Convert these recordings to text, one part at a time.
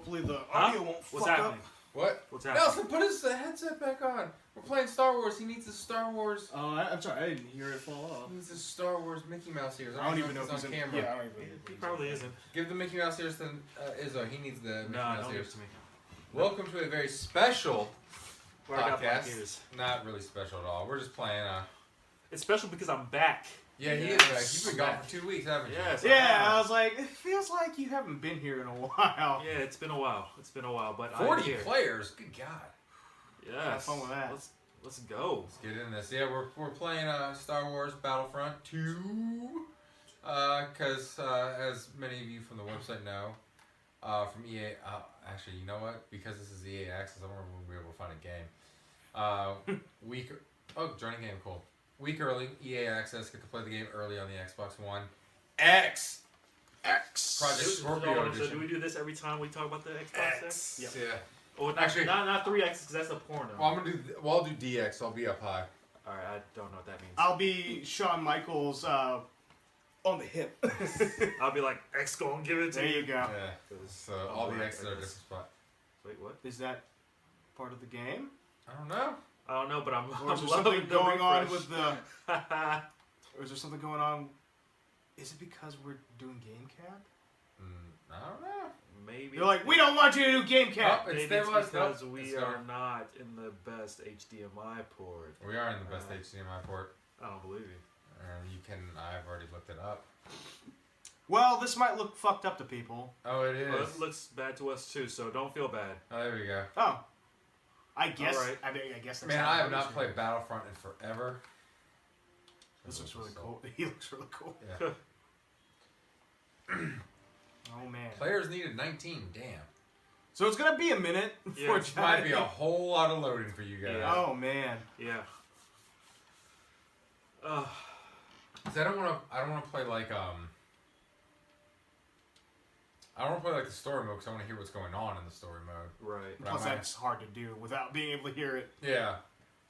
hopefully the audio won't What's fuck happening? up. What? What's happening? Nelson, put his headset back on. We're playing Star Wars. He needs his Star Wars. Oh, I'm sorry. I didn't hear it fall off. He needs his Star Wars Mickey Mouse ears. I don't even know if he's he's on in camera. Yeah, I don't even know. He probably isn't. Give the Mickey Mouse ears to Izzo. He needs the Mickey No, Mouse don't give ears. it to me. Welcome to a very special Where I got black podcast. ears. Not really special at all. We're just playing. It's special because I'm back. Yeah, he is Yes. back. You've been gone for 2 weeks, haven't you? Yes. Yeah, I was like, it feels like you haven't been here in a while. Yeah, it's been a while. But 40 I'm here. players. Good God. Yes. Have fun with that. Let's go. Let's get in this. Yeah, we're playing Star Wars Battlefront 2. Because as many of you from the website know, from EA, actually, you know what? Because this is EA Access, I wonder if we'll be able to find a game. Joining game, cool. Week early, EA Access, get to play the game early on the Xbox One. X! Project Scorpio So Edition. do we do this every time we talk about the Xbox X. X? Yeah. Oh, not, Actually- not 3X because that's a porno. Well, I'll do DX. I'll be up high. Alright, I don't know what that means. I'll be Shawn Michaels on the hip. I'll be like, X gonna give it to There you. you go. Yeah. So all the X's are different spot. Wait, what? Is that part of the game? I don't know. I don't know, but I'm, Or I'm is there loving something the going on refresh. with the... Or is there something going on... Is it because we're doing game cap? I don't know. Maybe. You're like, we don't want you to do game cap! Nope. Maybe It's it's stabilized. because Nope. we It's are gone. not in the best HDMI port. We are in the best HDMI port. I don't believe you. I've already looked it up. Well, this might look fucked up to people. Oh, it is. Well, it looks bad to us too, so don't feel bad. Oh, there we go. Oh. I guess. Alright. I guess that's Man, how I it have not works. played Battlefront in forever. This looks really cool. He looks really cool. Yeah. Oh, man. Players needed 19. Damn. So it's going to be a minute before Yeah, This might be a whole lot of loading for you guys. Yeah. Oh, man. Yeah. 'Cause I don't want to play like I don't want to play like the story mode because I want to hear what's going on in the story mode. Right. But I Plus, might- that's hard to do without being able to hear it. Yeah.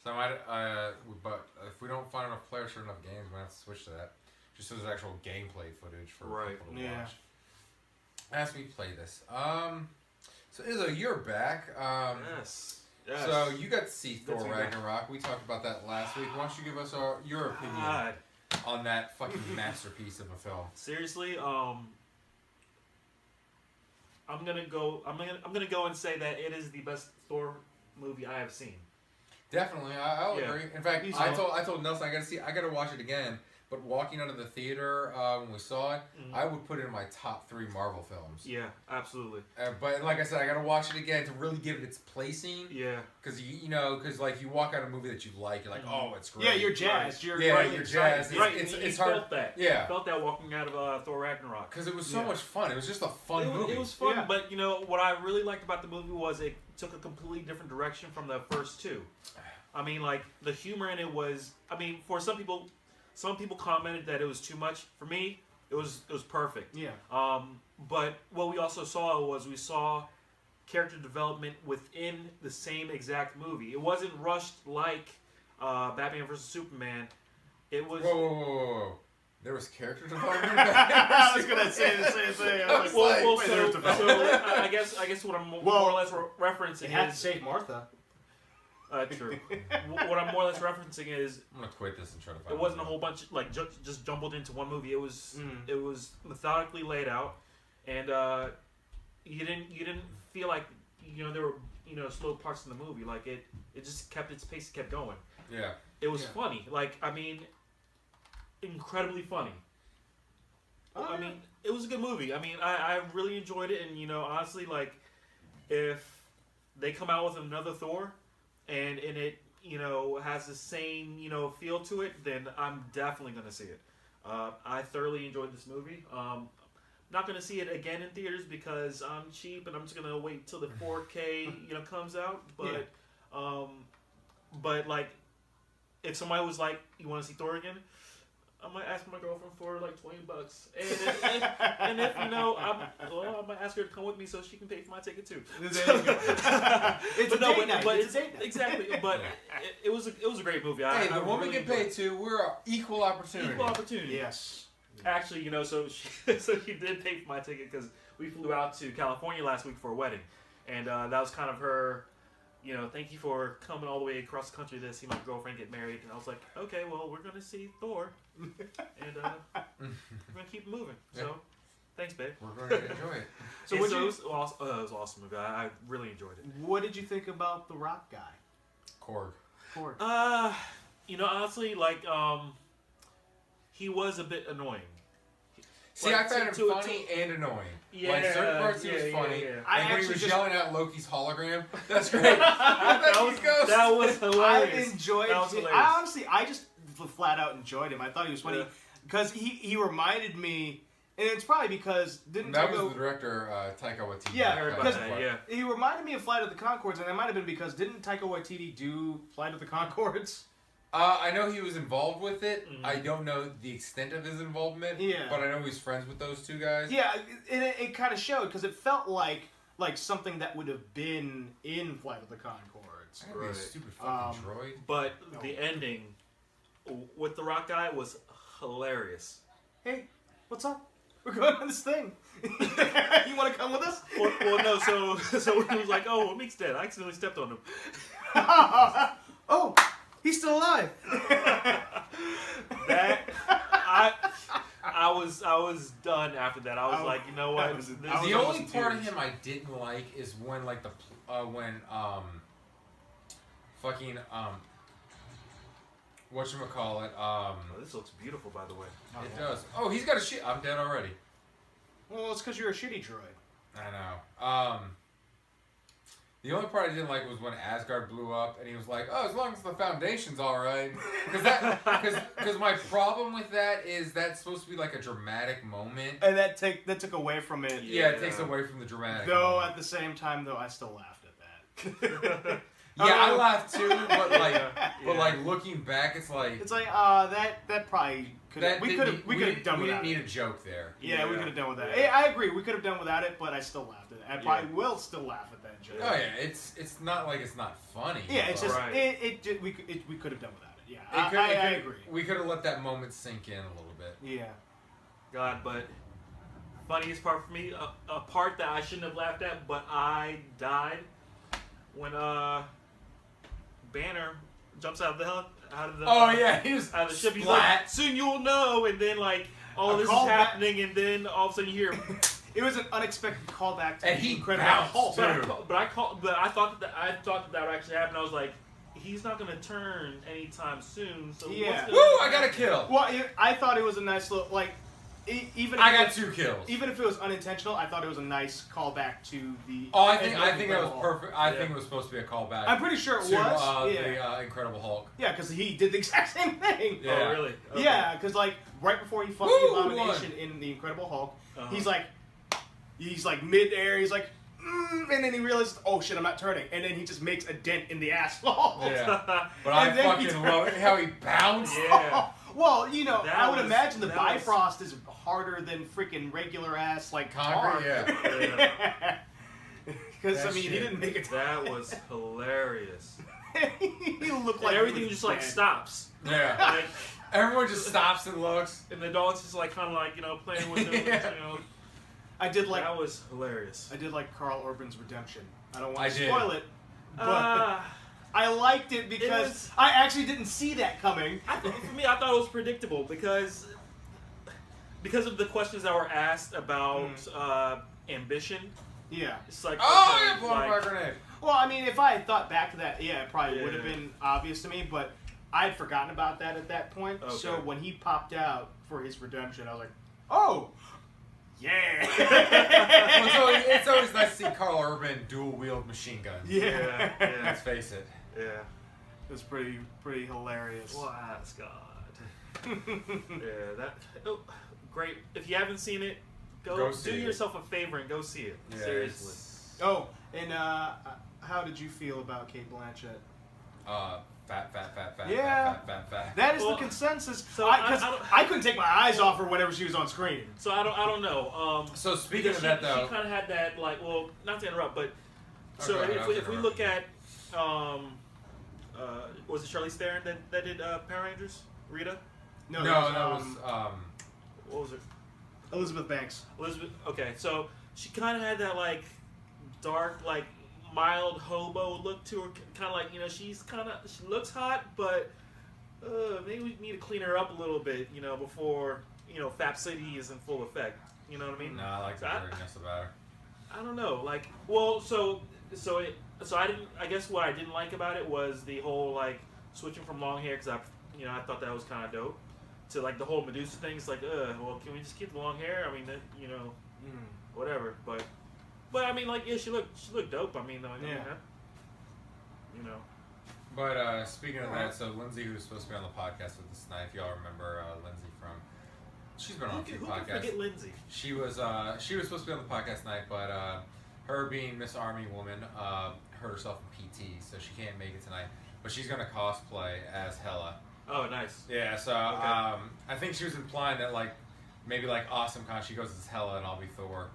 So I might, but if we don't find enough players for enough games, we might have to switch to that. Just so there's actual gameplay footage for Right. people to Yeah. watch. As we play this, so Izzo, you're back. Yes. Yes. So you got to see Good Thor to be back. Ragnarok. We talked about that last week. Why don't you give us your opinion God. on that fucking masterpiece of a film? Seriously, I'm gonna go and say that it is the best Thor movie I have seen. Definitely, I'll Yeah. agree. In fact, He's I on. told Nelson I gotta watch it again. But walking out of the theater when we saw it, I would put it in my top 3 Marvel films. Yeah, absolutely. But like I said, I gotta watch it again to really give it its placing. Yeah. Because because like you walk out of a movie that you like, you're like, oh, it's great. Yeah, you're jazzed. You're Yeah, really you're excited. jazzed. Right. It's you hard. felt that. Yeah. You felt that walking out of Thor Ragnarok. Because it was so Yeah. much fun. It was just a fun movie. It was fun, Yeah. but what I really liked about the movie was it took a completely different direction from the first two. I mean, like the humor in it was. I mean, for some people commented that it was too much. For me, it was perfect. Yeah. But what we also saw was character development within the same exact movie. It wasn't rushed like Batman vs Superman. It was. Whoa. There was character development. I was going to say the same thing. I was like, Well, wait, so there's development. I guess what I'm more Well, or less referencing You had to is save Martha. true. What I'm more or less referencing is I'm gonna quit this and try to find it wasn't a whole bunch just jumbled into one movie. It was methodically laid out, and you didn't feel like there were slow parts in the movie. Like it just kept its pace, kept going. Yeah. It was Yeah. funny. Like I mean, incredibly funny. I mean, it was a good movie. I mean, I really enjoyed it, and honestly, like if they come out with another Thor, and it has the same feel to it, then I'm definitely gonna see it. I thoroughly enjoyed this movie. Not gonna see it again in theaters because I'm cheap and I'm just gonna wait till the 4K comes out. But but like if somebody was like, you want to see Thor again, I might ask my girlfriend for like $20, and if I might ask her to come with me so she can pay for my ticket too. It's a date night. It's a date night. Exactly, but it was a great movie. Hey, the I woman really get enjoyed paid it. too. We're equal opportunity. Equal opportunity. Yes. Actually, so she did pay for my ticket because we flew out to California last week for a wedding, and that was kind of her. Thank you for coming all the way across the country to see my girlfriend get married. And I was like, okay, well, we're gonna see Thor, and we're gonna keep it moving. Yeah. So, thanks, babe. We're going to enjoy it. So it what'd you- was awesome. It was an awesome movie. I really enjoyed it. What did you think about the Rock guy? Korg. Korg. Honestly, he was a bit annoying. See, I found him funny and annoying. Like, certain parts he was funny. Yeah. Like when he was yelling at Loki's hologram. That's great. that was hilarious. I enjoyed That was it. hilarious. I just flat out enjoyed him. I thought he was funny because he reminded me, and it's probably because That was the director, Taika Waititi. Yeah, I heard about because that, yeah. he reminded me of Flight of the Conchords, and that might have been because didn't Taika Waititi do Flight of the Conchords? I know he was involved with it. Mhm. I don't know the extent of his involvement. Yeah. But I know he's friends with those two guys. Yeah, it kind of showed because it felt like something that would have been in Flight of the Conchords. I gotta be a Right. stupid fucking droid. But No. the ending with the Rock guy was hilarious. Hey, what's up? We're going on this thing. You want to come with us? Well, no. So he was like, "Oh, Meek's dead. I accidentally stepped on him." Oh, he's still alive. I was done after that. I was like, you know what? was The almost only in part of tears. him I didn't like is when whatchamacallit, Oh, this looks beautiful, by the way. it does. Oh, he's got a shit. I'm dead already. Well, it's because you're a shitty droid. I know. The only part I didn't like was when Asgard blew up, and he was like, "Oh, as long as the foundation's all right." Because my problem with that is that's supposed to be like a dramatic moment. And that took away from it. Yeah, it takes away from the dramatic. Though moment. at the same time, though, I still laughed at that. Yeah, I laughed too, but Yeah. like looking back, it's like It's like that probably could that we didn't could have done we without didn't it. need a joke there. Yeah, we Yeah. could have done without it. Yeah. I agree. We could have done without it, but I still laughed at it. I probably will still laugh at that joke. Oh yeah, it's not like it's not funny. Yeah, it's but just Right. we could have done without it. Yeah, it could- I it could- agree. We could have let that moment sink in a little bit. Yeah. God, but funniest part for me, a part that I shouldn't have laughed at, but I died when Banner jumps out of the Oh yeah, he was out of the ship. He's splat. like, "Soon you'll know," and then like all A this is callback. happening, and then all of a sudden you hear. It was an unexpected callback to And the he Incredible bounced, Hulk. too. But I thought that would actually happen. I was like, he's not gonna turn anytime soon. So Yeah. what's Woo! gonna I got a kill. Well, I thought it was a nice little even. If I it got was- 2 kills. Even if it was unintentional, I thought it was a nice callback to the. Oh, I think that was Incredible Hulk. perfect. I Yeah. think it was supposed to be a callback. I'm pretty sure it to was. Yeah. the Incredible Hulk. Yeah, because he did the exact same thing. Yeah. Oh, really? Okay. Yeah, because right before he fought Woo, the Abomination in the Incredible Hulk, Uh-huh. he's like mid-air, he's like, and then he realizes, oh shit, I'm not turning, and then he just makes a dent in the asphalt. Yeah. But I And then he fucking love it how he bounced. Yeah. Well, That I would was- imagine the that was- Bifrost is harder than freaking regular ass like Concrete, tar. yeah. Because I That mean, he shit. didn't make it. That was hilarious. He looked And like everything he was just like dead. stops. Yeah. Like, Everyone just stops and looks. and the dog's just like kind of like playing with him. Yeah. I did like That was hilarious. Carl Urban's redemption. I don't I want to did. spoil it, but Uh, I liked it because was- I actually didn't see that coming. for me, I thought it was predictable because of the questions that were asked about ambition. Yeah. It's like, Oh, okay, yeah, blowing like, a grenade. Well, I mean, if I had thought back to that, yeah, it probably would have Yeah. been obvious to me, but I'd forgotten about that at that point. Okay. So when he popped out for his redemption, I was like, oh, yeah. Well, it's always nice to see Carl Urban dual wield machine guns. Yeah. Yeah. Let's face it. Yeah. It was pretty hilarious. Wise God. Yeah, that. Oh, great. If you haven't seen it, Go see do it. yourself a favor and go see it. Yeah, Seriously. Oh, and how did you feel about Kate Blanchett? Fat. Yeah. Fat. That is Well, the consensus. so Because I don't- I couldn't take my eyes off her whenever she was on screen. So I don't know. So speaking Because of that, though, she kind of had that like, well, not to interrupt, but so Okay, if we look at, was it Charlize Theron that did Power Rangers? Rita? no, it that was, was What was it? Elizabeth Banks. Elizabeth. Okay, so she kind of had that like dark, like mild hobo look to her. Kind of like she looks hot, but maybe we need to clean her up a little bit, before Fap City is in full effect. You know what I mean? No, I like the dirtiness about her. I don't know, like, well, so I didn't. I guess what I didn't like about it was the whole like switching from long hair, because I thought that was kind of dope. To like the whole Medusa thing, it's like, well, can we just keep the long hair? I mean, whatever. But I mean, like, yeah, she looked dope. I mean, But speaking of that, so Lindsay, who was supposed to be on the podcast with us tonight, if y'all remember Lindsay from, she's been on a few who podcasts. Can forget Lindsay? She was supposed to be on the podcast tonight, but her being Miss Army Woman hurt herself in PT, so she can't make it tonight. But she's gonna cosplay as Hela. Oh, nice. Yeah, so Okay. I think she was implying that like maybe like AwesomeCon she goes as Hela and I'll be Thor.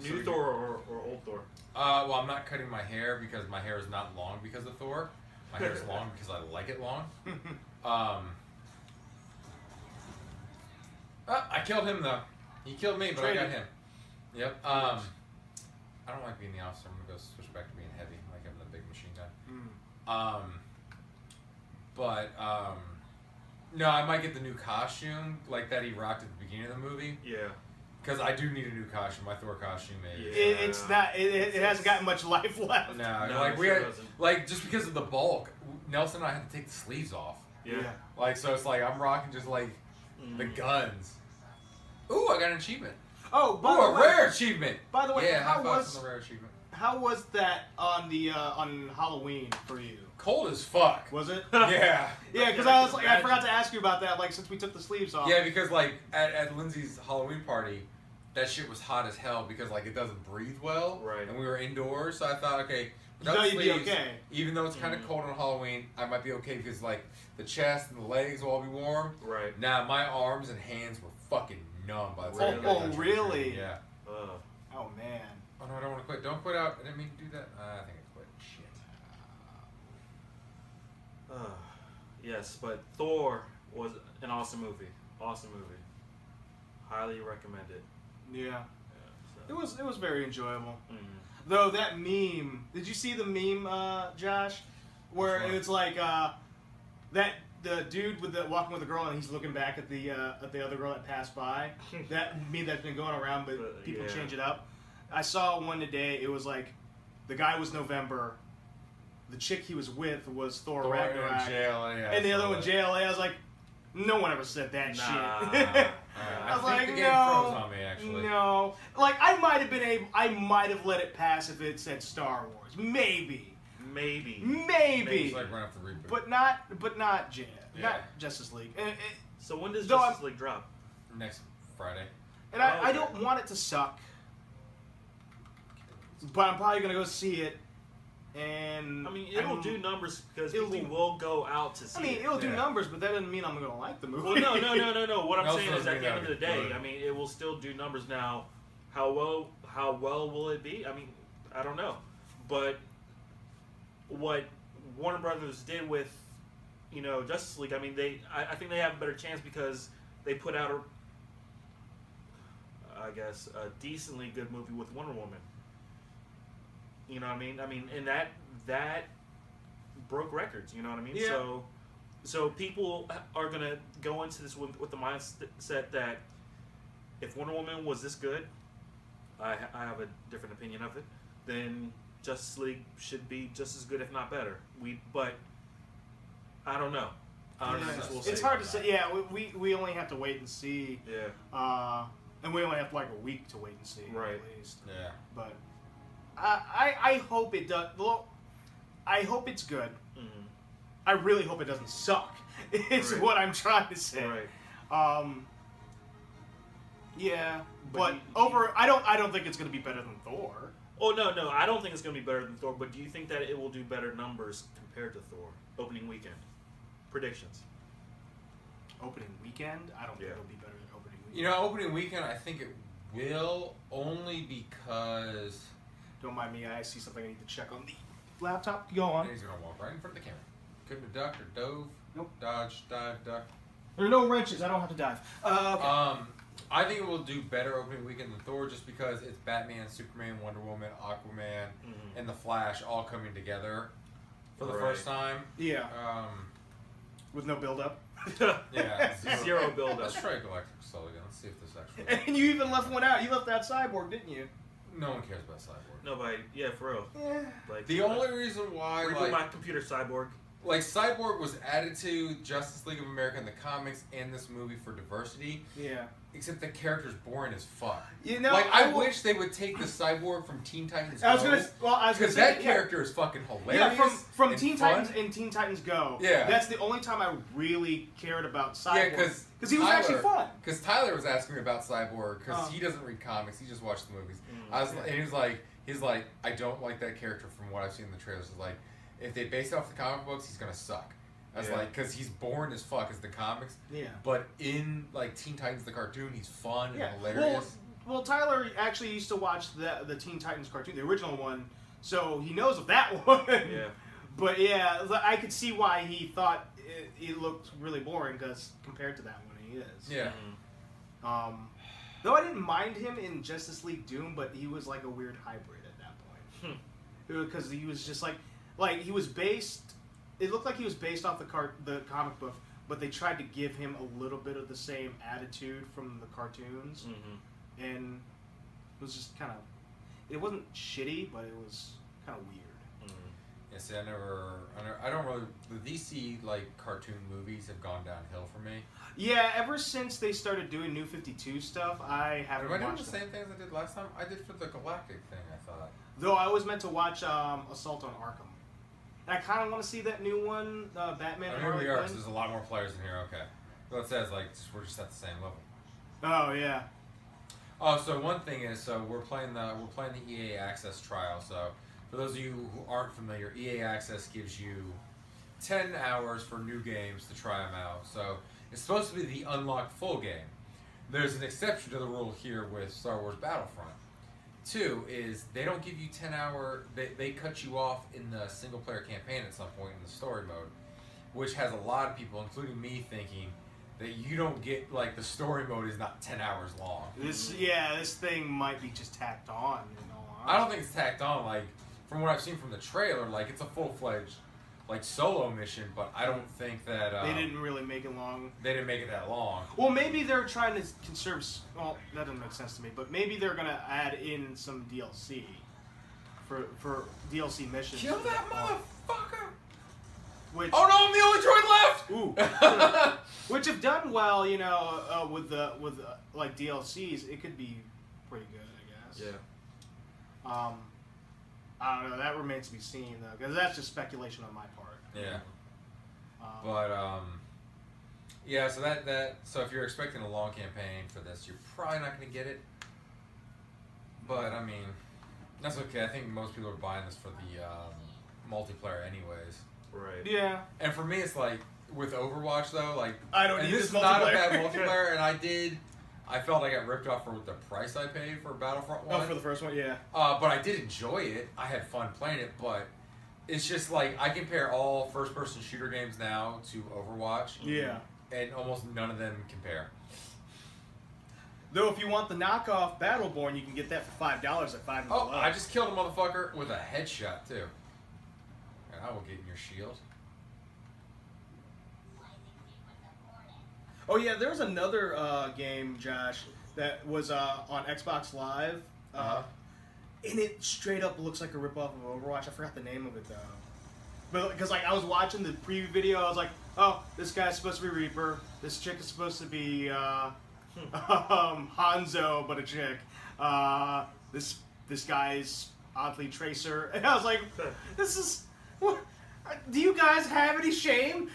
New Thor or old Thor? Well, I'm not cutting my hair because my hair is not long because of Thor. My hair is long because I like it long. I killed him though. He killed me, but I got him. Yep. I don't like being the officer. I'm gonna go switch back to being heavy, like having the big machine gun. No, I might get the new costume like that he rocked at the beginning of the movie. Yeah. Because I do need a new costume. My Thor costume is. It's not. It hasn't gotten much life left. No, it like we sure had, doesn't. like just because of the bulk, Nelson and I had to take the sleeves off. Yeah. Like so, it's like I'm rocking just like the guns. Ooh, I got an achievement. Oh, Ooh, a rare achievement. By the way, yeah, how high five was on the rare achievement? how was that on the on Halloween for you? Cold as fuck. Was it? Yeah. Yeah, because I was like, I forgot to ask you about that. Like, since we took the sleeves off. Yeah, because like at Lindsay's Halloween party, that shit was hot as hell because like it doesn't breathe well. Right. And we were indoors, so I thought, okay, You thought without you'd be sleeves, okay. even though it's kind of cold on Halloween, I might be okay because like the chest and the legs will all be warm. Right. Now my arms and hands were fucking numb by the Oh, time I got done really? trick-or-treating. Yeah. Oh man. Oh no, I don't want to quit. Don't quit out. I didn't mean to do that. I think I quit. Shit. Yes, but Thor was an awesome movie. Awesome movie. Highly recommended. Yeah. Yeah, so. It was very enjoyable. Mm. Though that meme, did you see the meme, Josh? Where Which one? it's like that the dude with the walking with the girl and he's looking back at the other girl that passed by. That meme that's been going around, but people yeah. change it up. I saw one today. It was like the guy was November. The chick he was with was Thor Ragnarok. And JLA. Yeah, And the I other saw one, that. JLA. I was like, no one ever said that Nah. shit. I was think like, the game no, froze on me actually. no. Like I might have let it pass if it said Star Wars. Maybe. Maybe. It's like right after the reboot. But not Yeah. not Justice League. So when does Though Justice League drop? Next Friday. And Oh, I okay. don't want it to suck. But I'm probably gonna go see it. And I mean, it'll do numbers because it'll people do- will go out to see I mean, it. it'll do Yeah. numbers, but that doesn't mean I'm gonna like the movie. Well, no. What I'm Nelson saying is, doesn't at the end of the mean that day, would be I mean, it will still do numbers. Now, how well will it be? I mean, I don't know. But what Warner Brothers did with, Justice League, I mean, I think they have a better chance because they put out a decently good movie with Wonder Woman. You know what I mean? I mean, and that broke records. You know what I mean? Yeah. So people are gonna go into this with the mindset that if Wonder Woman was this good, I have a different opinion of it. Then Justice League should be just as good, if not better. But I don't know. I Yeah, guess we'll it's see. hard to say. Yeah, we only have to wait and see. Yeah. And we only have like a week to wait and see, Right. at least. Yeah. But I hope it does. Well, I hope it's good. Mhm. I really hope it doesn't suck. It's Right. what I'm trying to say. Right. Yeah, But but I don't think it's gonna be better than Thor. Oh no, I don't think it's gonna be better than Thor. But do you think that it will do better numbers compared to Thor opening weekend? Predictions. Opening weekend, I don't think Yeah. it'll be better than opening weekend. Opening weekend, I think it will only because Don't mind me. I see something I need to check on the laptop. Go on. he's gonna walk right in front of the camera. Couldn't have ducked or dove. Nope. Dodge, dive, duck. There are no wrenches. I don't have to dive. Okay. I think it will do better opening weekend than Thor just because it's Batman, Superman, Wonder Woman, Aquaman, and the Flash all coming together for the first time. Yeah. With no build-up. Yeah. Zero build-up. Let's try Galactic Assault again. Let's see if this actually... And you even left one out. You left out Cyborg, didn't you? No one cares about Cyborg. Nobody. Yeah, for real. Yeah. Like, The only reason why... Reboot my computer, Cyborg. Like, Cyborg was added to Justice League of America in the comics and this movie for diversity. Yeah. Except the character's boring as fuck. You know, like, I wish they would take the Cyborg from Teen Titans Go. Because that character is fucking hilarious. Yeah, from and Teen fun. Titans and Teen Titans Go. Yeah. That's the only time I really cared about Cyborg. Yeah, because he was actually fun. Because Tyler was asking me about Cyborg because he doesn't read comics. He just watched the movies. And he was like, I don't like that character from what I've seen in the trailers. It's like, if they base it off the comic books, he's gonna suck. I was like, because he's boring as fuck as the comics. Yeah. But in like Teen Titans the cartoon, he's fun and hilarious. Well, Tyler actually used to watch the Teen Titans cartoon, the original one, so he knows of that one. Yeah. But yeah, I could see why he thought it looked really boring because compared to that one, he is. Yeah. Though I didn't mind him in Justice League Doom, but he was like a weird hybrid at that point. Because he was just like he was based. It looked like he was based off the comic book, but they tried to give him a little bit of the same attitude from the cartoons, and it was just kind of. It wasn't shitty, but it was kind of weird. Yeah, see, I don't really. The DC like cartoon movies have gone downhill for me. Yeah, ever since they started doing New 52 stuff, I haven't watched. Am I doing the same things I did last time? I did for the Galactic thing. I thought. Though I was meant to watch Assault on Arkham. And I kind of want to see that new one, Batman. Here we are, because there's a lot more players in here. Okay, so it says like we're just at the same level. Oh yeah. Oh, so one thing is, we're playing the EA Access trial. So for those of you who aren't familiar, EA Access gives you 10 hours for new games to try them out. So it's supposed to be the unlocked full game. There's an exception to the rule here with Star Wars Battlefront. 2 is they don't give you 10-hour. They cut you off in the single player campaign at some point in the story mode, which has a lot of people, including me, thinking that you don't get like the story mode is not 10 hours long. This thing might be just tacked on. You know, I don't think it's tacked on. Like from what I've seen from the trailer, like it's a full-fledged like solo mission, but I don't think that they didn't really make it long. They didn't make it that long. Well, maybe they're trying to conserve. Well, that doesn't make sense to me. But maybe they're gonna add in some DLC for DLC missions. Kill that motherfucker! Which, oh no, I'm the only droid left! Ooh. Which, if done well, you know, with like DLCs, it could be pretty good, I guess. Yeah. I don't know. That remains to be seen, though, because that's just speculation on my part. Yeah. Yeah. So so if you're expecting a long campaign for this, you're probably not going to get it. But I mean, that's okay. I think most people are buying this for the multiplayer, anyways. Right. Yeah. And for me, it's like with Overwatch though, like I don't need this this is not a multiplayer. bad multiplayer, and I felt I got ripped off for the price I paid for Battlefront 1. Oh, for the first one, yeah. But I did enjoy it. I had fun playing it, but it's just like I compare all first-person shooter games now to Overwatch. Yeah. And almost none of them compare. Though, if you want the knockoff Battleborn, you can get that for $5 at $5. Oh, I just killed a motherfucker with a headshot too. And I will get in your shield. Oh yeah, there was another game, Josh, that was on Xbox Live, and it straight up looks like a ripoff of Overwatch. I forgot the name of it though, but because like I was watching the preview video, I was like, oh, this guy's supposed to be Reaper, this chick is supposed to be Hanzo, but a chick. This guy's oddly Tracer, and I was like, this is what? Do you guys have any shame?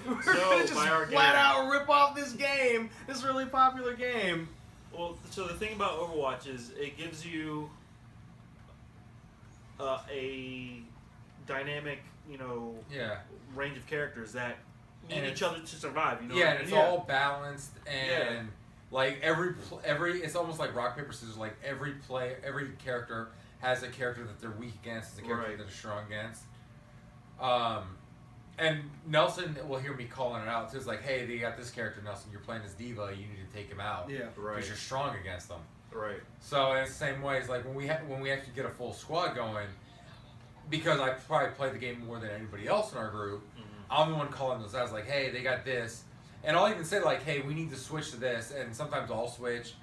We're gonna just flat out rip off this game, this really popular game. Well, so the thing about Overwatch is it gives you a dynamic, you know, range of characters that need each other to survive. You know, yeah, and it's all balanced and like every it's almost like rock paper scissors. Like every character has a character that they're weak against, has a character that they're strong against. And Nelson will hear me calling it out. So it's like, hey, they got this character, Nelson. You're playing as Diva. You need to take him out. Yeah. Right. Because you're strong against them. Right. So in the same way, it's like when we actually get a full squad going, because I probably play the game more than anybody else in our group, I'm the one calling those out. Like, hey, they got this. And I'll even say, like, hey, we need to switch to this. And sometimes I'll switch.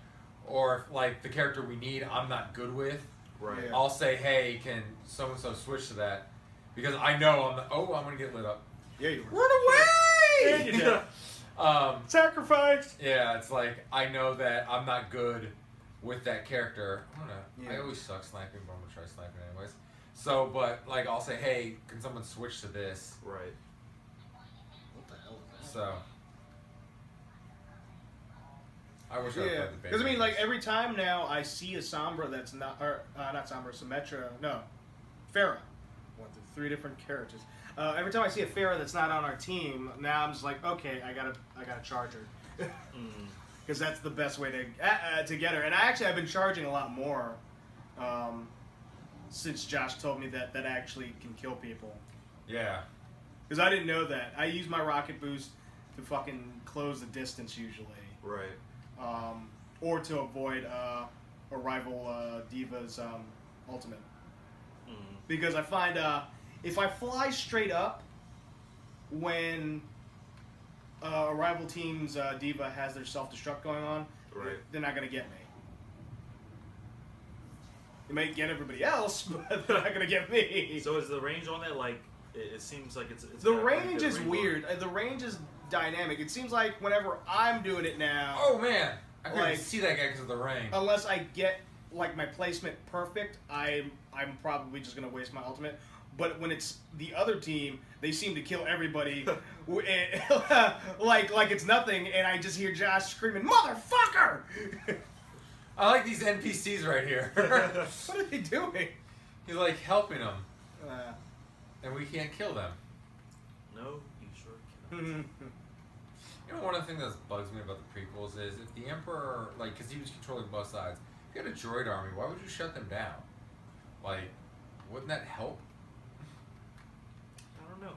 Or, if, like, the character we need, I'm not good with. Right. Yeah. I'll say, hey, can so-and-so switch to that? Because I know I'm going to get lit up. Yeah, you were. Run away! And you did. Sacrifice! Yeah, it's like, I know that I'm not good with that character. I Yeah. always suck sniping, but I'm going to try sniping anyways. So, but, like, I'll say, hey, can someone switch to this? Right. What the hell is that? So... I wish I Yeah, played the beta. because I mean, like every time now I see a Sombra that's not Sombra, Symmetra, no, Pharah. Went through 3 different characters. Every time I see a Pharah that's not on our team, now I'm just like, okay, I gotta charge her, because that's the best way to get her. And I've been charging a lot more, since Josh told me that actually can kill people. Yeah. Because I didn't know that. I use my rocket boost to fucking close the distance usually. Right. Or to avoid a rival Diva's ultimate. Because I find if I fly straight up when a rival team's Diva has their self-destruct going on, Right. they're not going to get me. They might get everybody else, but they're not going to get me. So is the range on that, like, it seems like it's The got a pretty range good is range on weird. The range is dynamic. It seems like whenever I'm doing it now... Oh, man. I couldn't Like- see that guy because of the rain. Unless I get like my placement perfect, I'm probably just gonna waste my ultimate. But when it's the other team, they seem to kill everybody like it's nothing, and I just hear Josh screaming, "Motherfucker!" I like these NPCs right here. What are they doing? He's like helping them, Uh, and we can't kill them. No, you sure cannot. You know, one of the things that bugs me about the prequels is if the Emperor, like, because he was controlling both sides, if you had a droid army, why would you shut them down? Like, wouldn't that help? I don't know.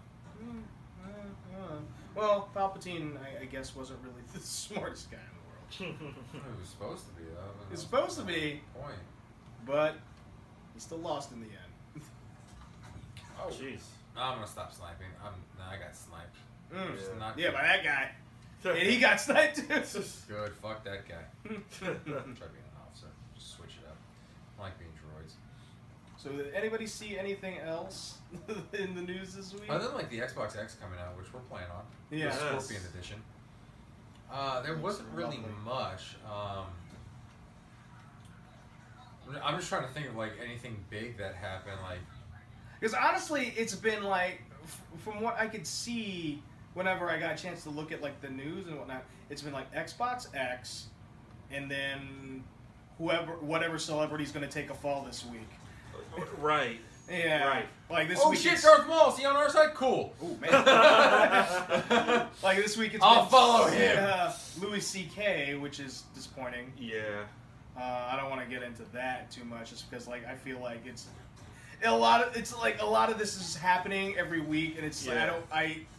well, Palpatine, I guess, wasn't really the smartest guy in the world. It was supposed to be, though. I mean, It's that's supposed to the be, point. but he still lost in the end. Oh, Jeez. I'm gonna stop sniping. I got sniped. Just not Yeah, good. by that guy. And he got sniped too. Good. Fuck that guy. Try being an officer. Just switch it up. I like being droids. So did anybody see anything else in the news this week? Other than like the Xbox X coming out, which we're playing on. Yeah. The Yes. Scorpion Edition. There wasn't really Lovely. much. I'm just trying to think of like anything big that happened. Like, Because honestly, it's been like, from what I could see, whenever I got a chance to look at like the news and whatnot, it's been like Xbox X, and then whatever celebrity's going to take a fall this week. Right. Yeah. Right. Like this oh week. shit, it's- Darth Maul, is he on our side? Cool. Oh man. Like this week it's I'll been, follow him. Louis C.K., which is disappointing. Yeah. I don't want to get into that too much, just because like I feel like it's a lot of this is happening every week, and it's Yeah.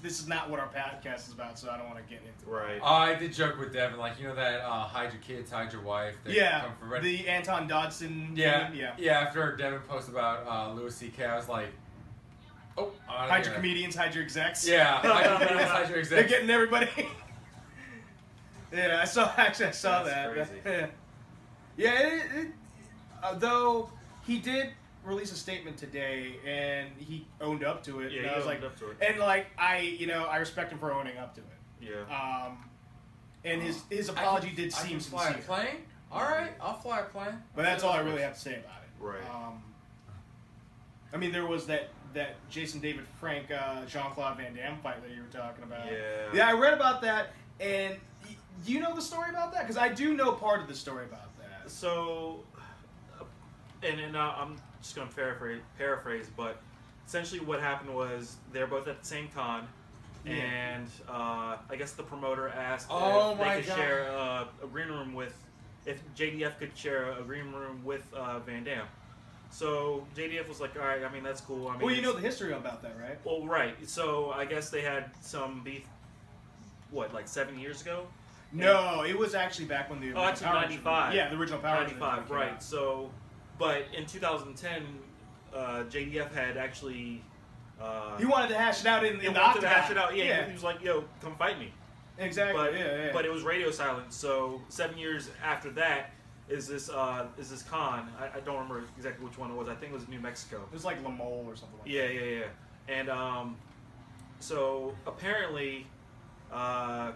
this is not what our podcast is about, so I don't want to get into it. Right. I did joke with Devin, like, you know that hide your kids, hide your wife. That Yeah, come from Red- the Anton Dodson. yeah, thing, yeah. yeah. After Devin posted about Louis C.K., I was like, oh, I'm outta Hide here. your comedians, hide your execs. Yeah, hide your comedians, hide your They're execs. getting everybody. Yeah, I saw That's that. crazy. Yeah, though he did release a statement today, and he owned up to it. Yeah, and he I was owned like, up to it. and like I respect him for owning up to it. Yeah. And his apology did seem I can fly a sincere. plane? Alright, I'll fly a plane. But that's all I really have to say about it. Right. I mean, there was that Jason David Frank Jean-Claude Van Damme fight that you were talking about. Yeah. Yeah, I read about that, and do you know the story about that? Because I do know part of the story about that. So, and I'm just going to paraphrase, but essentially what happened was they're both at the same con, Yeah. and I guess the promoter asked Oh if my they could God. share a green room with, if JDF could share a green room with Van Damme. So JDF was like, all right, I mean, that's cool. I mean, Well, you know the history about that, right? Well, right. So I guess they had some beef, like 7 years ago? No, it was actually back when the original actually Power Rangers 95. movie- Yeah, the original Power Rangers 95, movie came right. out. So, but in 2010, JDF had actually... He wanted to hash it out in he the wanted to octagon. hash it out. Yeah, he was like, yo, come fight me. Exactly. But, yeah. but it was radio silence. So 7 years after that is this con. I don't remember exactly which one it was. I think it was New Mexico. It was like Lamole or something like Yeah. And so apparently, I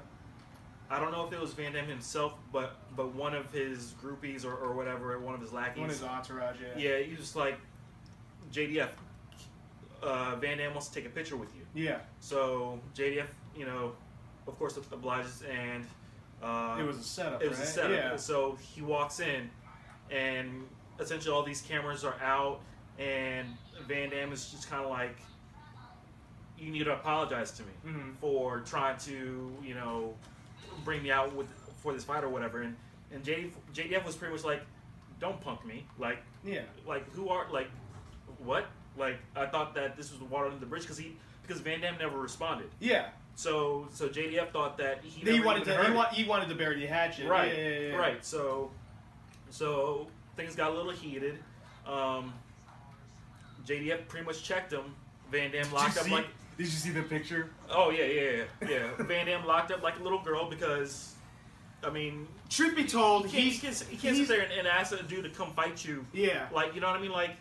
don't know if it was Van Damme himself, but one of his groupies or whatever, one of his lackeys. One of his entourage, Yeah, he was like, JDF, Van Damme wants to take a picture with you. Yeah. So JDF, of course, obliges, and It was a setup, it was a right? setup. Yeah. So he walks in, and essentially all these cameras are out, and Van Damme is just kind of like, you need to apologize to me for trying to, bring me out for this fight or whatever. And JDF was pretty much like, don't punk me. Like, Yeah. like what? Like, I thought that this was water under the bridge because Van Damme never responded. Yeah. So JDF thought that he He never wanted even to. heard He wanted to bury the hatchet. Right, Yeah. right. So things got a little heated. JDF pretty much checked him. Van Damme locked up like. Did you see the picture? Oh yeah. Van Damme locked up like a little girl because, I mean, Truth be told, he can't sit there and ask a dude to come fight you. Yeah. Like, you know what I mean? Like,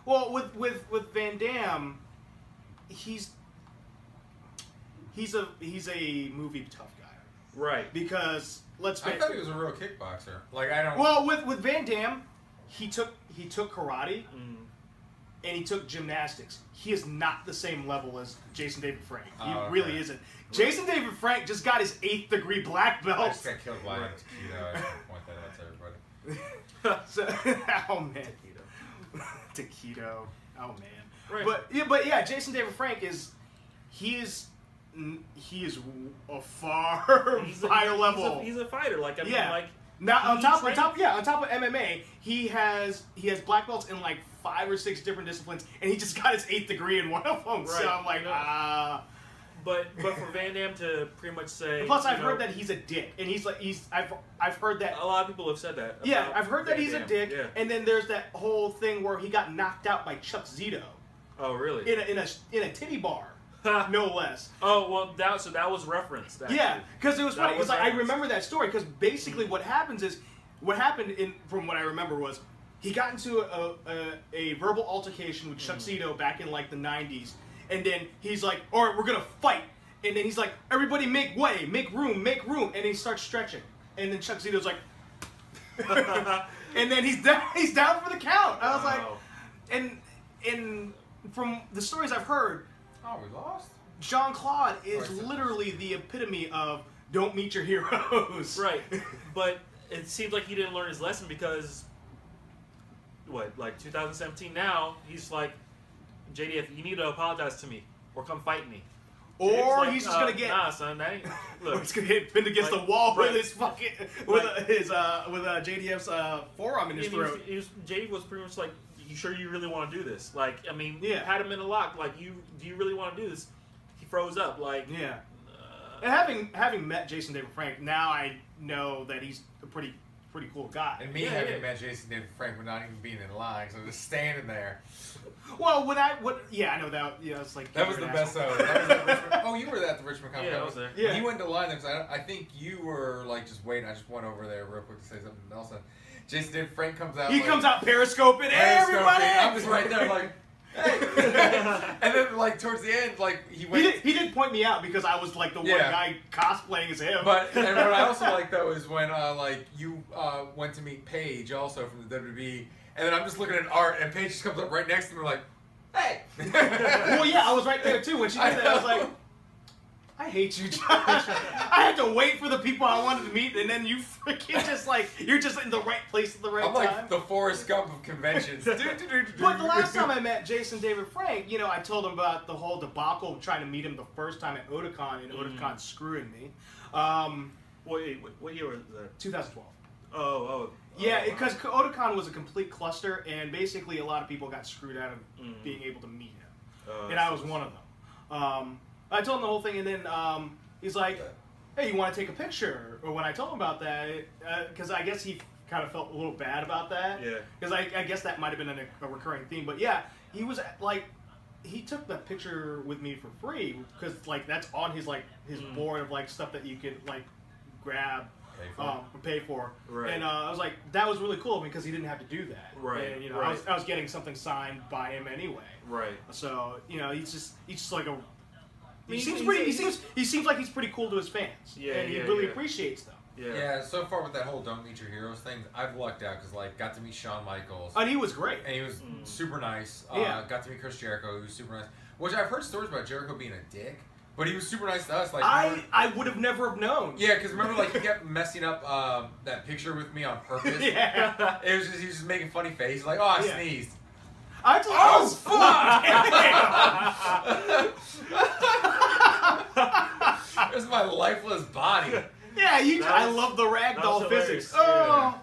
Well, with Van Damme, he's a movie tough guy. right. Because let's I face thought he was a real kickboxer. Like I don't. Well, with Van Damme, he took karate Mm. and he took gymnastics. He is not the same level as Jason David Frank. He Oh, okay. really isn't. Jason David Frank just got his 8th degree black I belt. just got killed by a Right. mosquito. I should point that out to everybody. Oh man, taquito. Oh man. Right. But yeah, Jason David Frank is a far higher level. He's a fighter. Like, I mean, Yeah. like. Now he on trained- top of MMA, he has black belts in like 5 or 6 different disciplines, and he just got his 8th degree in one of them. So Right. I'm like, But for Van Damme to pretty much say. Plus, I've you heard know, that he's a dick, and I've heard that. a lot of people have said that. Yeah, about I've heard that Van he's a Damme. dick, Yeah. and then there's that whole thing where he got knocked out by Chuck Zito Oh really? in a titty bar, no less. Oh well, that was referenced. Actually. Yeah, because it was That funny. It was was like I referenced. remember that story because basically what happened from what I remember was he got into a verbal altercation with Chuck Zito back in like the 90s, and then he's like, "All right, we're gonna fight," and then he's like, "Everybody make way, make room," and he starts stretching, and then Chuck Zito's like, and then he's down for the count. I was like, Wow. and from the stories I've heard, Oh, we lost. Jean-Claude is Of course. literally the epitome of don't meet your heroes. Right, but it seems like he didn't learn his lesson because, like 2017 now, he's like, JDF, you need to apologize to me or come fight me. Or JDF's like, he's just gonna get Nah, son, that ain't... or Look, he's gonna get pinned against Like, the wall right. with his fucking with JDF's forearm in his throat. JD was pretty much like, you sure you really want to do this? Like, I mean, Yeah. had him in a lock. Like, do you really want to do this? He froze up. Like, Yeah. And having met Jason David Frank, now I know that he's a pretty cool guy. And me Yeah, having yeah. met Jason David Frank, but not even being in line, so just standing there. Well, I know that. Yeah, it's like That was the you're an best asshole. That was at Richmond. Oh, you were at the Richmond Comic Yeah, Con. I was there. Yeah. He went to line there because I think you were like just waiting. I just went over there real quick to say something else. And Jason David Frank comes out. He like, comes out periscoping. Hey, periscoping. everybody! I'm just right there, like, hey. And then like towards the end, like he went. He did point me out because I was like the one Yeah. guy cosplaying as him. But and what I also like though is when like you went to meet Paige also from the WWE, and then I'm just looking at Art, and Paige just comes up right next to me like, hey. Well, yeah, I was right there too when she did that. I was like, I hate you, Josh. I had to wait for the people I wanted to meet, and then you freaking just like you're just in the right place at the right I'm time. like the Forrest Gump of conventions. But the last time I met Jason David Frank, I told him about the whole debacle of trying to meet him the first time at Otakon and Otakon screwing me. Wait, what year was that? 2012. Oh, Yeah, because Otakon was a complete cluster, and basically a lot of people got screwed out of being able to meet him, and I was one of them. I told him the whole thing, and then he's like, "Hey, you want to take a picture?" Or when I told him about that, because I guess he kind of felt a little bad about that. Yeah. Because I guess that might have been a recurring theme, but yeah, he was like, he took that picture with me for free because like that's on his board of like stuff that you could like grab. Pay for. Right. And I was like, that was really cool because he didn't have to do that. Right. And right. I was getting something signed by him anyway. Right. So he's just like a. He seems like he's pretty cool to his fans. Yeah. And he really appreciates them. Yeah. So far with that whole "Don't Meet Your Heroes" thing, I've lucked out because like got to meet Shawn Michaels. And he was great. And he was super nice. Got to meet Chris Jericho. He was super nice. Which I've heard stories about Jericho being a dick. But he was super nice to us. Like I would have never have known. Yeah, because remember, like he kept messing up that picture with me on purpose. Yeah. He was just making funny faces, like, "Oh, I sneezed." I just, fuck! There's my lifeless body. Yeah, I love the ragdoll physics. I'm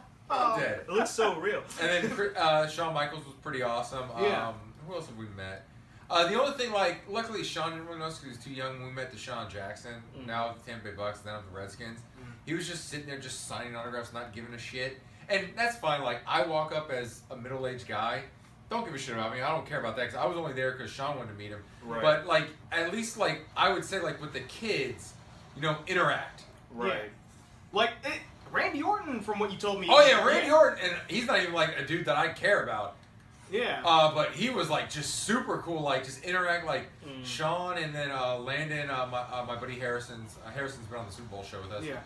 dead. It looks so real. And then Shawn Michaels was pretty awesome. Yeah. Who else have we met? The only thing, like, luckily Sean didn't really know because he was too young when we met Deshaun Jackson, now with the Tampa Bay Bucks, then with the Redskins. He was just sitting there just signing autographs, not giving a shit. And that's fine. Like, I walk up as a middle-aged guy. Don't give a shit about me. I don't care about that because I was only there because Sean wanted to meet him. Right. But, like, at least, like, I would say, like, with the kids, interact. Right. Yeah. Like, Randy Orton, from what you told me. Oh, yeah, Randy Orton. And he's not even, like, a dude that I care about. Yeah. But he was like just super cool, like just interact like Sean and then Landon, my buddy Harrison's been on the Super Bowl show with us. Yeah.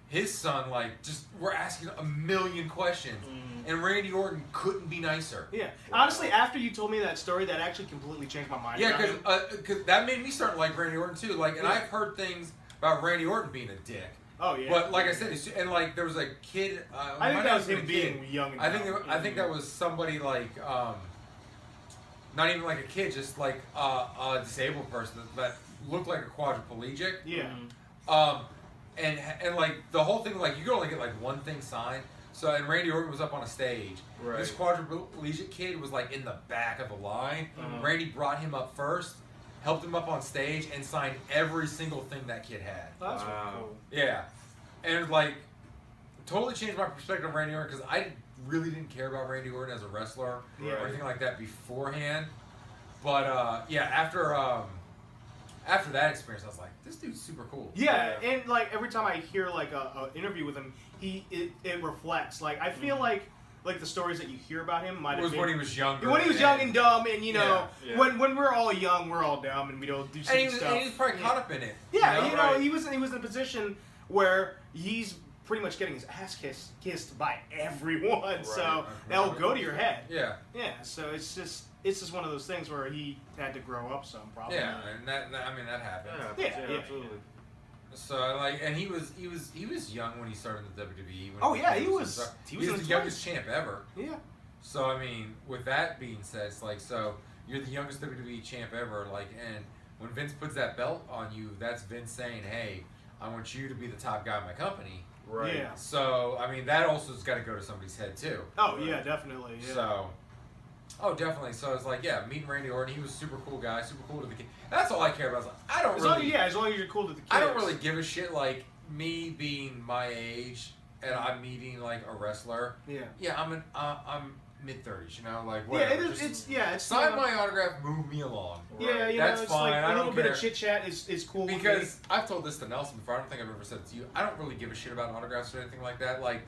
His son, like, just we're asking a million questions, and Randy Orton couldn't be nicer. Yeah. Honestly, after you told me that story, that actually completely changed my mind. Yeah, because that made me start to like Randy Orton too. Like, and I've heard things about Randy Orton being a dick. Oh yeah. But like I said, and like there was a kid. I think that was him being young. And I think that was somebody like, not even like a kid, just like a disabled person that looked like a quadriplegic. Yeah. And like the whole thing, like you could only get like one thing signed. So and Randy Orton was up on a stage. Right. This quadriplegic kid was like in the back of the line. Randy brought him up first, helped him up on stage, and signed every single thing that kid had. That's really cool. Yeah. And it was like, totally changed my perspective of Randy Orton because I really didn't care about Randy Orton as a wrestler or anything like that beforehand. But yeah, after that experience, I was like, this dude's super cool. Yeah, and like every time I hear like a interview with him, it reflects. Like I feel like the stories that you hear about him might have been when he was younger. When he was young and dumb, and when we're all young, we're all dumb, and we don't do stuff. And he was probably caught up in it. Yeah, he was in a position where he's pretty much getting his ass kissed by everyone. Right. So that will go to your head. Yeah. Yeah. So it's just one of those things where he had to grow up some, probably. Yeah, and that happened. Yeah, absolutely. So like, and he was young when he started in the WWE. Oh yeah, he was the youngest champ ever. Yeah. So I mean, with that being said, it's like, so you're the youngest WWE champ ever, like, and when Vince puts that belt on you, that's Vince saying, hey, I want you to be the top guy in my company. Right. Yeah. So I mean, that also has got to go to somebody's head too. Oh yeah, definitely. Yeah. So. Oh, definitely. So it's like, yeah, meeting Randy Orton, he was super cool guy, super cool to the kid. That's all I care about. Like, I don't really. As long as you're cool to the kids. I don't really give a shit. Like me being my age and I'm meeting like a wrestler. Yeah. Yeah, I'm mid-30s. You know, like whatever. Yeah, it's sign my autograph, move me along. Yeah, that's it's fine. Like I a little don't bit care. of chit chat is cool. Because I've told this to Nelson before. I don't think I've ever said it to you. I don't really give a shit about autographs or anything like that. Like.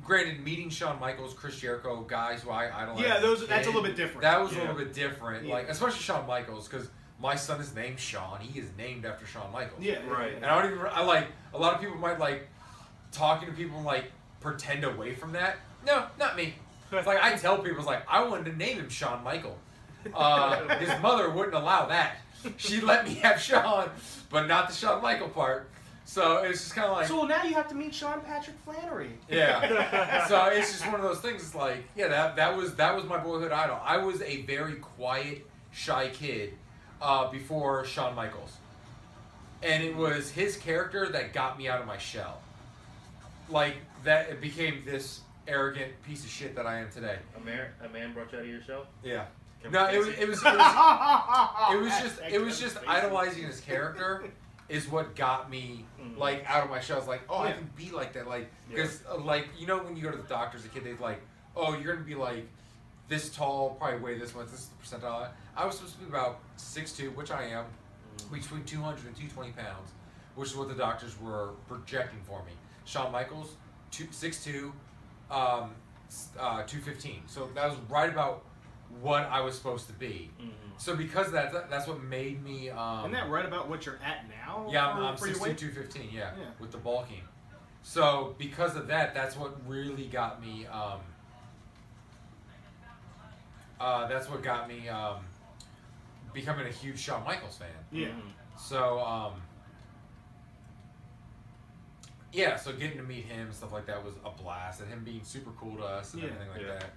Granted, meeting Shawn Michaels, Chris Jericho, guys who I idolize. Yeah, that's a little bit different. That was a little bit different, Yeah. like especially Shawn Michaels, because my son is named Shawn. He is named after Shawn Michaels. Yeah, right. And I like a lot of people might like talking to people and like pretend away from that. No, not me. It's like I tell people, it's like I wanted to name him Shawn Michael. His mother wouldn't allow that. She let me have Shawn, but not the Shawn Michael part. So it's just kind of like. So now you have to meet Sean Patrick Flannery. Yeah. So it's just one of those things. It's like, yeah, that was my boyhood idol. I was a very quiet, shy kid before Shawn Michaels, and it was his character that got me out of my shell. like that it became this arrogant piece of shit that I am today. A man brought you out of your shell? Yeah. Kevin No, it Spacey? was just idolizing his character is what got me like out of my shell. I was like, oh, I can be like that, like because like you know when you go to the doctor as a kid, they're like, oh, you're gonna be like this tall, probably weigh this much, this is the percentile. I was supposed to be about 6'2", which I am, between 200 and 220 pounds, which is what the doctors were projecting for me. Shawn Michaels, 6'2", 215. So that was right about what I was supposed to be. So because of that, that's what made me. Isn't that right about what you're at now? Yeah, I'm 6'2", 215. Yeah, with the bulking. So because of that, that's what really got me. That's what got me becoming a huge Shawn Michaels fan. Yeah. So yeah, so getting to meet him and stuff like that was a blast, and him being super cool to us and everything like that.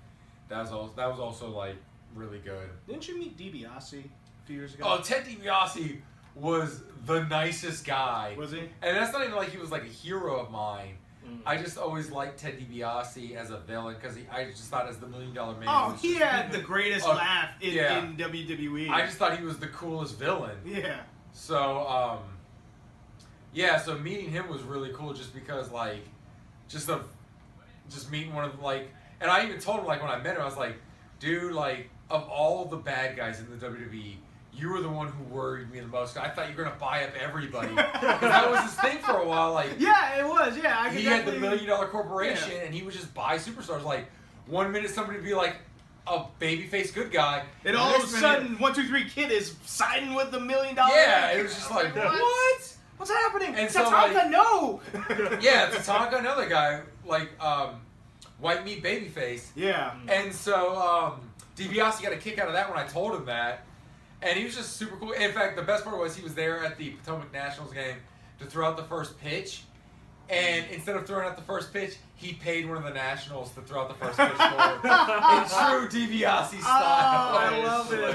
That was also like really good. Didn't you meet DiBiase a few years ago? Oh, Ted DiBiase was the nicest guy. Was he? And that's not even like he was like a hero of mine. I just always liked Ted DiBiase as a villain because I just thought as the $1 Million Man. Oh, he had the greatest laugh in WWE. I just thought he was the coolest villain. Yeah. So so meeting him was really cool just because like just meeting one of like, and I even told him like when I met him I was like, dude, like of all the bad guys in the WWE, you were the one who worried me the most. I thought you were gonna buy up everybody because that was his thing for a while. Like, yeah, it was. Yeah, he had the $1 Million Corporation, and he would just buy superstars. Like, 1 minute somebody would be like a babyface good guy, and all of a sudden, 1, 2, 3 Kid is siding with the $1 Million. Yeah, it was just like what? What's happening? And Tatanka, so, like, no. Yeah, Tatanka, another guy like white meat babyface. Yeah. And so DiBiase got a kick out of that when I told him that. And he was just super cool. In fact, the best part was he was there at the Potomac Nationals game to throw out the first pitch. And instead of throwing out the first pitch, he paid one of the Nationals to throw out the first pitch for him. In true DiBiase style. Oh, I love it.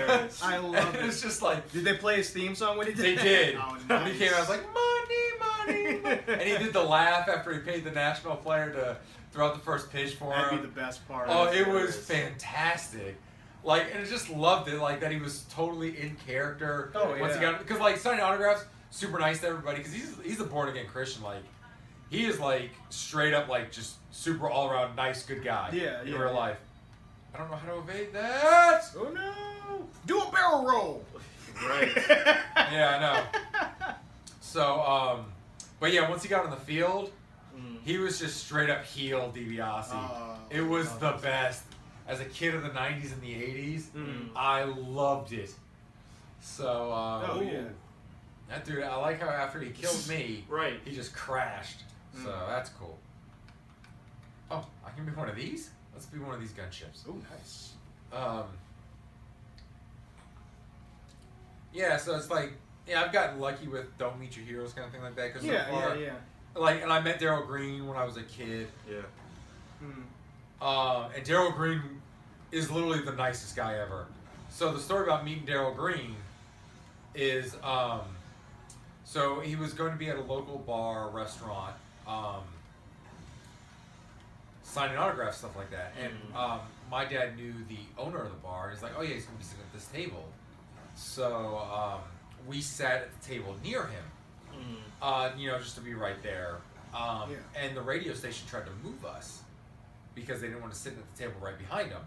I love it. It's just like... Did they play his theme song when he did They that? did. Oh, nice. He came out, I was like, money. And he did the laugh after he paid the National player to throw out the first pitch for him. That'd be the best part. Oh, it was fantastic. Like, and I just loved it, like, that he was totally in character. Oh, yeah. Once he got, because, like, signing autographs, super nice to everybody, because he's a born-again Christian, like, he is, like, straight up, like, just super all-around nice, good guy in real life. I don't know how to evade that! Oh, no! Do a barrel roll! Right. Yeah, I know. So, but yeah, once he got on the field, he was just straight up heel DiBiase. It was the best. As a kid of the 90s and the 80s, I loved it. So, that dude, I like how after he killed me, he just crashed. So, that's cool. Oh, I can be one of these? Let's be one of these gunships. Oh, nice. Yeah, so it's like, I've gotten lucky with Don't Meet Your Heroes kind of thing like that. Cause so far, like, and I met Daryl Green when I was a kid. Yeah. And Daryl Green is literally the nicest guy ever. So the story about meeting Daryl Green is, so he was going to be at a local bar, restaurant, signing autographs, stuff like that. And my dad knew the owner of the bar, and he's like, oh yeah, he's going to be sitting at this table. So we sat at the table near him, just to be right there. And the radio station tried to move us because they didn't want to sit at the table right behind him.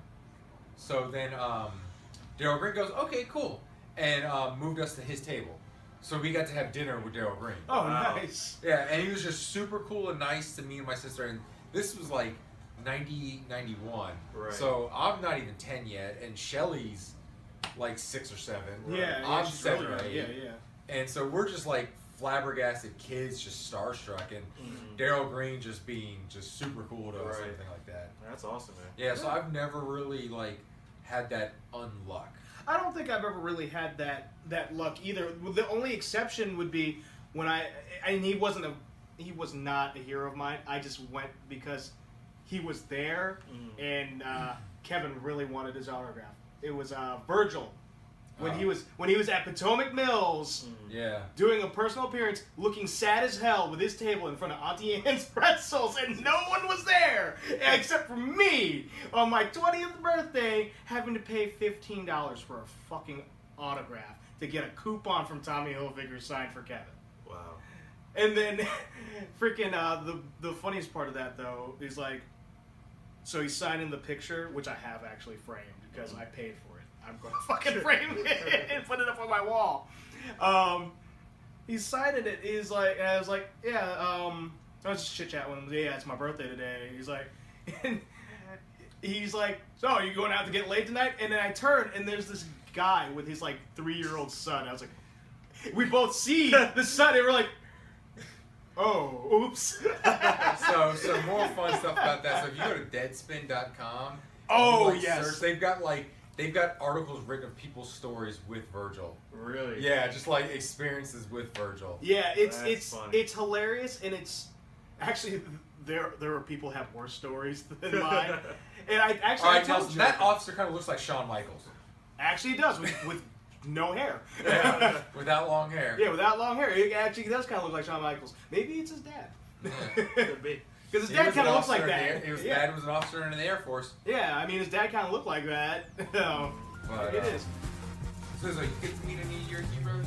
So then Daryl Green goes, okay, cool, and moved us to his table. So we got to have dinner with Daryl Green. Oh, nice. Yeah, and he was just super cool and nice to me and my sister. And this was like 90, 91. Right. So I'm not even 10 yet, and Shelly's like 6 or 7. Yeah, I'm 7 or 8. Yeah. And so we're just like flabbergasted kids, just starstruck, and Daryl Green just being just super cool to us and everything like that. That's awesome, man. Yeah, so I've never really like had that unluck. I don't think I've ever really had that luck either. The only exception would be when he was not a hero of mine. I just went because he was there, and Kevin really wanted his autograph. It was Virgil. when he was at Potomac Mills. Yeah. Doing a personal appearance, looking sad as hell with his table in front of Auntie Anne's pretzels, and no one was there except for me on my 20th birthday, having to pay $15 for a fucking autograph to get a coupon from Tommy Hilfiger signed for Kevin. Wow. And then, freaking the funniest part of that though is like, so he's signing the picture, which I have actually framed because I paid for it. I'm gonna fucking frame it and put it up on my wall. He cited it. He's like, and I was like, yeah. I was just chit chatting with him. Yeah, it's my birthday today. He's like, and he's like, so are you going out to get laid tonight? And then I turn, and there's this guy with his like 3-year-old son. I was like, we both see the son, and we're like, oh, oops. So more fun stuff about that. So if you go to Deadspin.com, oh like, yes, search, they've got articles written of people's stories with Virgil. Really? Yeah, just like experiences with Virgil. yeah. That's funny. It's hilarious, and it's actually there are people who have worse stories than mine. And I actually All right, told now, Joe- that officer kind of looks like Shawn Michaels. actually does with no hair. Yeah, without long hair. Yeah, without long hair. It actually does kind of look like Shawn Michaels. Maybe it's his dad. Yeah. Could be. Because his He dad was kind an of looks like officer in that. the His yeah. dad was an officer in the Air Force. Yeah, I mean, his dad kind of looked like that. But, It is. So you get to meet any of your heroes?